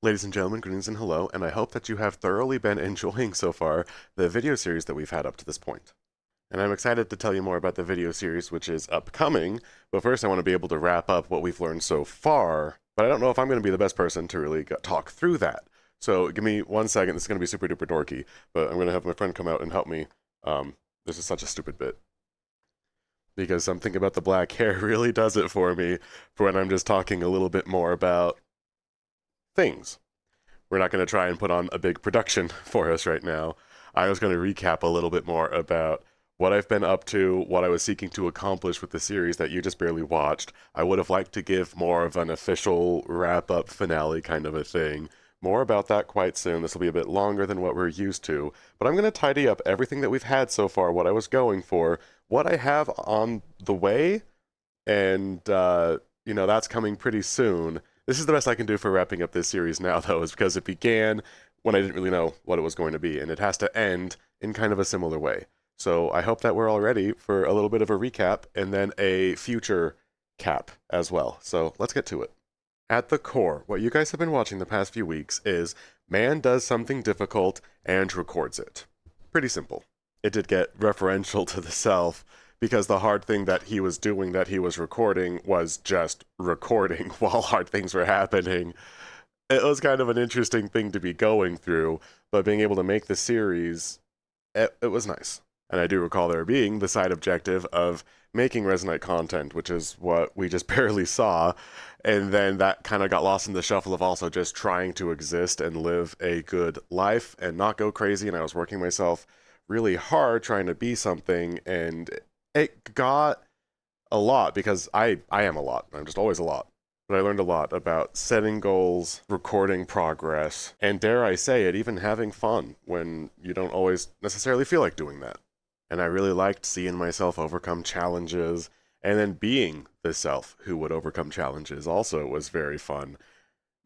Ladies and gentlemen, greetings and hello, and I hope that you have thoroughly been enjoying so far the video series that we've had up to this point. And I'm excited to tell you more about the video series which is upcoming, but first I want to be able to wrap up what we've learned so far, but I don't know if I'm going to be the best person to really talk through that. So give me 1 second, this is going to be super duper dorky, but I'm going to have my friend come out and help me. This is such a stupid bit. Because something about the black hair really does it for me for when I'm just talking a little bit more about things. We're not going to try and put on a big production for us right now. I was going to recap a little bit more about what I've been up to, what I was seeking to accomplish with the series that you just barely watched. I would have liked to give more of an official wrap up finale kind of a thing. More about that quite soon. This will be a bit longer than what we're used to, but I'm going to tidy up everything that we've had so far, what I was going for, what I have on the way, and that's coming pretty soon. This is the best I can do for wrapping up this series now, though, is because it began when I didn't really know what it was going to be, and it has to end in kind of a similar way. So I hope that we're all ready for a little bit of a recap and then a future cap as well. So let's get to it. At the core, what you guys have been watching the past few weeks is man does something difficult and records it. Pretty simple. It did get referential to the self because the hard thing that he was doing that he was recording was just recording while hard things were happening. It was kind of an interesting thing to be going through, but being able to make the series, it was nice. And I do recall there being the side objective of making Resonite content, which is what we just barely saw, and then that kind of got lost in the shuffle of also just trying to exist and live a good life and not go crazy, and I was working myself really hard trying to be something, and it got a lot because I am a lot. I'm just always a lot. But I learned a lot about setting goals, recording progress, and dare I say it, even having fun when you don't always necessarily feel like doing that. And I really liked seeing myself overcome challenges, and then being the self who would overcome challenges also was very fun.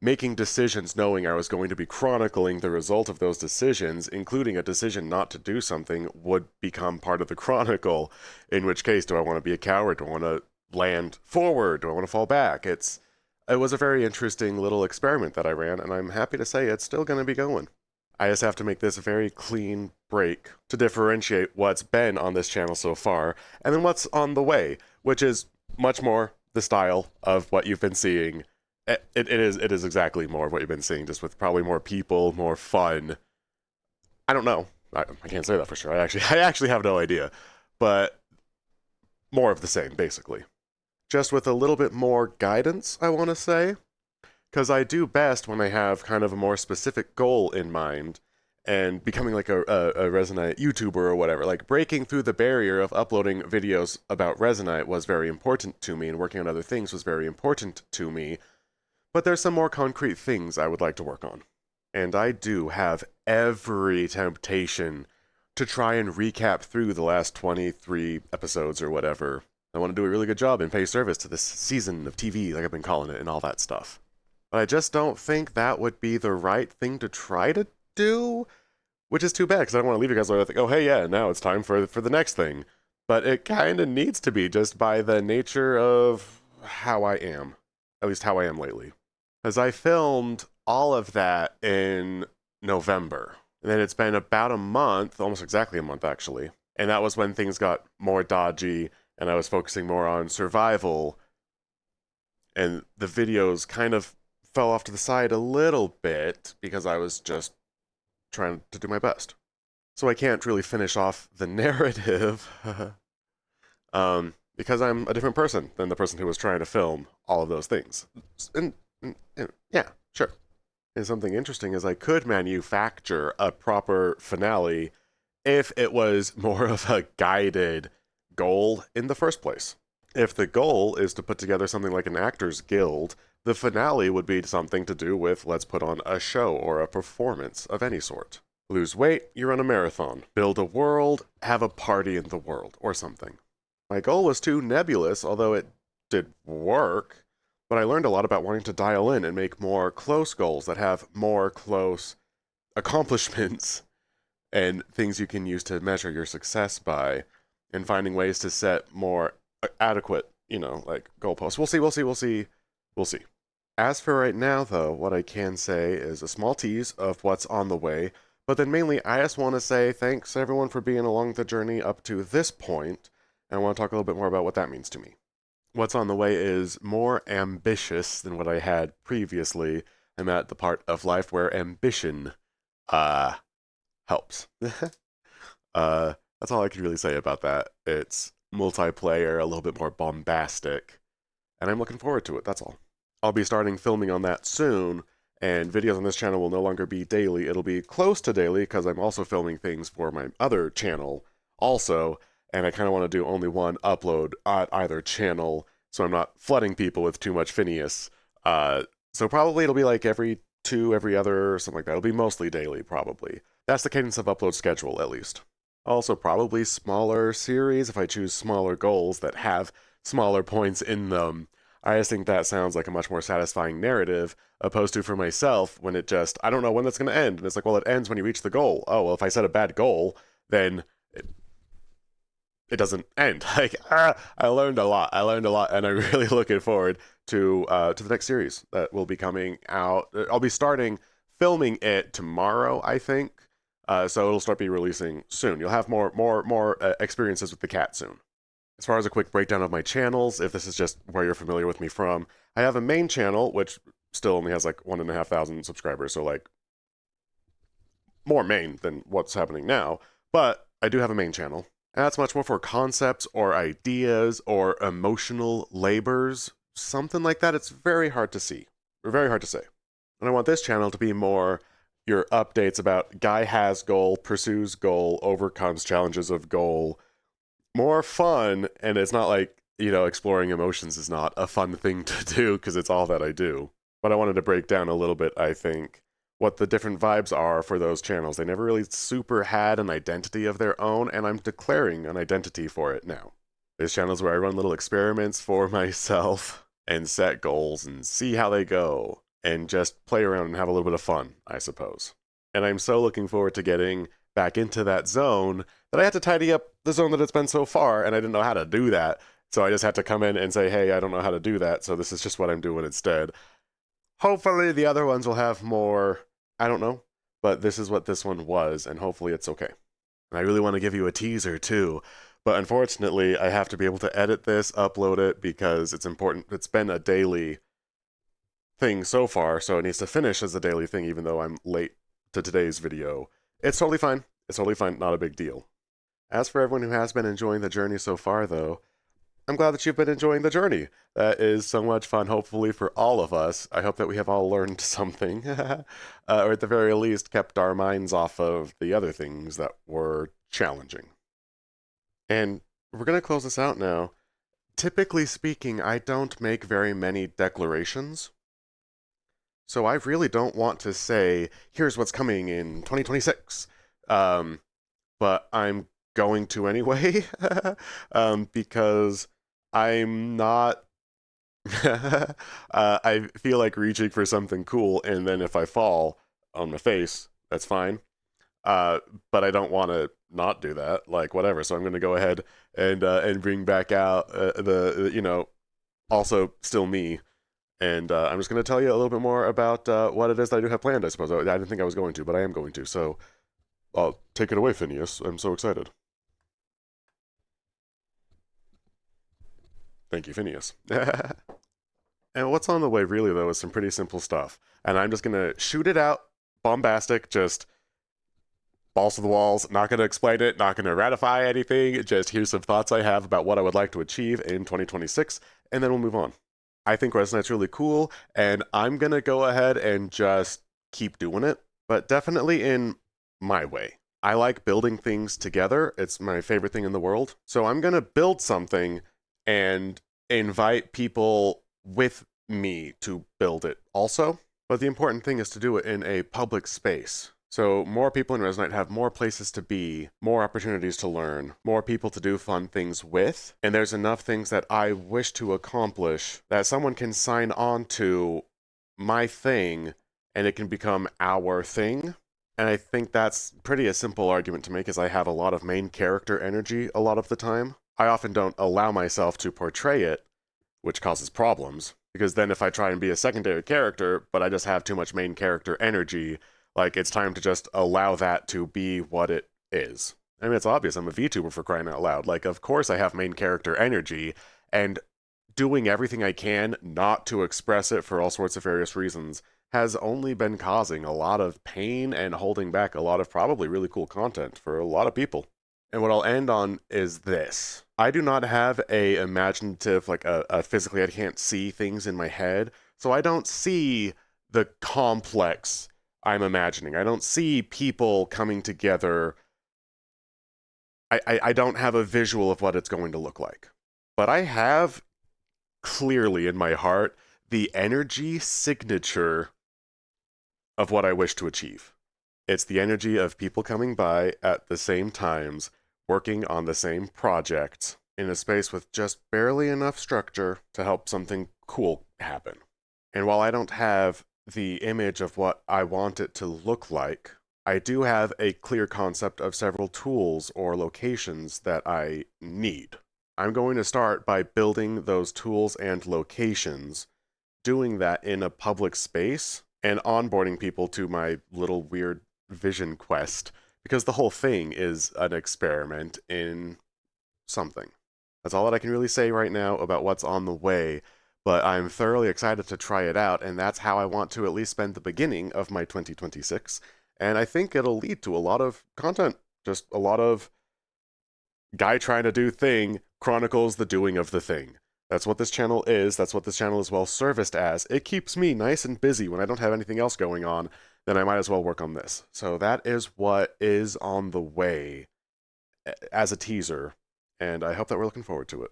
Making decisions knowing I was going to be chronicling the result of those decisions, including a decision not to do something, would become part of the chronicle. In which case, do I want to be a coward? Do I want to land forward? Do I want to fall back? It was a very interesting little experiment that I ran, and I'm happy to say it's still going to be going. I just have to make this a very clean break to differentiate what's been on this channel so far, and then what's on the way, which is much more the style of what you've been seeing. It is exactly more of what you've been seeing, just with probably more people, more fun. I don't know. I can't say that for sure. I actually have no idea, but more of the same, basically. Just with a little bit more guidance, I want to say, because I do best when I have kind of a more specific goal in mind, and becoming like a Resonite YouTuber or whatever. Like breaking through the barrier of uploading videos about Resonite was very important to me, and working on other things was very important to me. But there's some more concrete things I would like to work on. And I do have every temptation to try and recap through the last 23 episodes or whatever. I want to do a really good job and pay service to this season of TV, like I've been calling it, and all that stuff. But I just don't think that would be the right thing to try to do, which is too bad because I don't want to leave you guys like, oh, hey, yeah, now it's time for the next thing. But it kind of needs to be just by the nature of how I am, at least how I am lately. Because I filmed all of that in November. And then it's been about a month, almost exactly a month actually. And that was when things got more dodgy and I was focusing more on survival. And the videos kind of fell off to the side a little bit because I was just trying to do my best. So I can't really finish off the narrative because I'm a different person than the person who was trying to film all of those things. And yeah, sure. And something interesting is I could manufacture a proper finale if it was more of a guided goal in the first place. If the goal is to put together something like an actors guild, the finale would be something to do with let's put on a show or a performance of any sort. Lose weight, you're on a marathon. Build a world, have a party in the world, or something. My goal was too nebulous, although it did work, but I learned a lot about wanting to dial in and make more close goals that have more close accomplishments and things you can use to measure your success by, and finding ways to set more adequate, like goalposts. We'll see. As for right now, though, what I can say is a small tease of what's on the way, but then mainly I just want to say thanks everyone for being along the journey up to this point, and I want to talk a little bit more about what that means to me. What's on the way is more ambitious than what I had previously. I'm at the part of life where ambition, uh, helps. That's all I can really say about that. It's multiplayer, a little bit more bombastic, and I'm looking forward to it, that's all. I'll be starting filming on that soon, and videos on this channel will no longer be daily. It'll be close to daily because I'm also filming things for my other channel also, and I kind of want to do only one upload on either channel so I'm not flooding people with too much Phineas. So probably it'll be like every two, every other, or something like that. It'll be mostly daily, probably. That's the cadence of upload schedule, at least. Also, probably smaller series if I choose smaller goals that have smaller points in them. I just think that sounds like a much more satisfying narrative, opposed to for myself when it just, I don't know when that's going to end. And it's like, well, it ends when you reach the goal. Oh, well, if I set a bad goal, then it doesn't end. Like, I learned a lot. And I'm really looking forward to the next series that will be coming out. I'll be starting filming it tomorrow, I think. So it'll start be releasing soon. You'll have more experiences with the cat soon. As far as a quick breakdown of my channels, if this is just where you're familiar with me from, I have a main channel, which still only has like 1,500 subscribers, so like more main than what's happening now. But I do have a main channel, and that's much more for concepts or ideas or emotional labors, something like that. It's very hard to see, or very hard to say. And I want this channel to be more your updates about guy has goal, pursues goal, overcomes challenges of goal, more fun, and it's not like, exploring emotions is not a fun thing to do because it's all that I do. But I wanted to break down a little bit, I think, what the different vibes are for those channels. They never really super had an identity of their own, and I'm declaring an identity for it now. There's channels where I run little experiments for myself and set goals and see how they go and just play around and have a little bit of fun, I suppose. And I'm so looking forward to getting back into that zone that I had to tidy up the zone that it's been so far, and I didn't know how to do that. So I just had to come in and say, hey, I don't know how to do that, so this is just what I'm doing instead. Hopefully the other ones will have more, I don't know, but this is what this one was, and hopefully it's okay. And I really want to give you a teaser too, but unfortunately I have to be able to edit this, upload it, because it's important. It's been a daily thing so far, so it needs to finish as a daily thing even though I'm late to today's video. It's totally fine. It's totally fine, not a big deal. As for everyone who has been enjoying the journey so far, though, I'm glad that you've been enjoying the journey. That is so much fun, hopefully, for all of us. I hope that we have all learned something, or at the very least, kept our minds off of the other things that were challenging. And we're going to close this out now. Typically speaking, I don't make very many declarations. So I really don't want to say, here's what's coming in 2026. But I'm going to anyway, because I'm not, I feel like reaching for something cool, and then if I fall on my face, that's fine. But I don't want to not do that, like whatever. So I'm going to go ahead and bring back out also still me. And I'm just going to tell you a little bit more about what it is that I do have planned, I suppose. I didn't think I was going to, but I am going to. So I'll take it away, Phineas. I'm so excited. Thank you, Phineas. And what's on the way, really, though, is some pretty simple stuff. And I'm just going to shoot it out, bombastic, just balls to the walls, not going to explain it, not going to ratify anything, just here's some thoughts I have about what I would like to achieve in 2026, and then we'll move on. I think Resonet's really cool, and I'm going to go ahead and just keep doing it, but definitely in my way. I like building things together. It's my favorite thing in the world. So I'm going to build something and invite people with me to build it also. But the important thing is to do it in a public space. So more people in Resonate have more places to be, more opportunities to learn, more people to do fun things with, and there's enough things that I wish to accomplish that someone can sign on to my thing and it can become our thing. And I think that's pretty a simple argument to make, as I have a lot of main character energy a lot of the time. I often don't allow myself to portray it, which causes problems. Because then if I try and be a secondary character, but I just have too much main character energy, like, it's time to just allow that to be what it is. I mean, it's obvious. I'm a VTuber, for crying out loud. Like, of course I have main character energy, and doing everything I can not to express it for all sorts of various reasons has only been causing a lot of pain and holding back a lot of probably really cool content for a lot of people. And what I'll end on is this. I do not have a imaginative, like a physically I can't see things in my head, so I don't see the complex I'm imagining. I don't see people coming together. I don't have a visual of what it's going to look like. But I have clearly in my heart the energy signature of what I wish to achieve. It's the energy of people coming by at the same times, working on the same project, in a space with just barely enough structure to help something cool happen. And while I don't have the image of what I want it to look like, I do have a clear concept of several tools or locations that I need. I'm going to start by building those tools and locations, doing that in a public space, and onboarding people to my little weird vision quest, because the whole thing is an experiment in something. That's all that I can really say right now about what's on the way, but I'm thoroughly excited to try it out, and that's how I want to at least spend the beginning of my 2026, and I think it'll lead to a lot of content, just a lot of guy trying to do thing chronicles the doing of the thing. That's what this channel is. That's what this channel is well serviced as. It keeps me nice and busy when I don't have anything else going on, then I might as well work on this. So that is what is on the way as a teaser, and I hope that we're looking forward to it.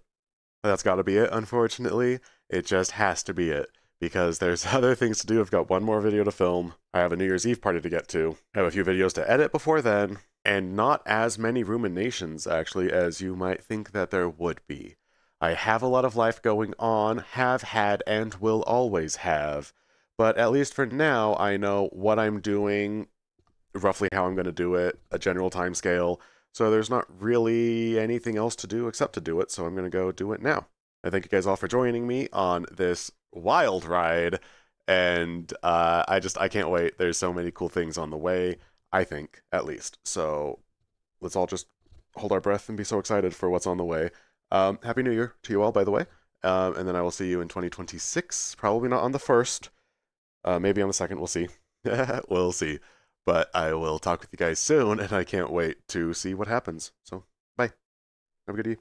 That's got to be it, unfortunately. It just has to be it, because there's other things to do. I've got one more video to film. I have a New Year's Eve party to get to. I have a few videos to edit before then, and not as many ruminations, actually, as you might think that there would be. I have a lot of life going on, have had, and will always have, but at least for now, I know what I'm doing, roughly how I'm going to do it, a general time scale, so there's not really anything else to do except to do it, so I'm going to go do it now. I thank you guys all for joining me on this wild ride, and I can't wait. There's so many cool things on the way, I think, at least. So let's all just hold our breath and be so excited for what's on the way. Happy New Year to you all, by the way. And then I will see you in 2026. Probably not on the 1st. Maybe on the 2nd. We'll see. We'll see. But I will talk with you guys soon, and I can't wait to see what happens. So, bye. Have a good day.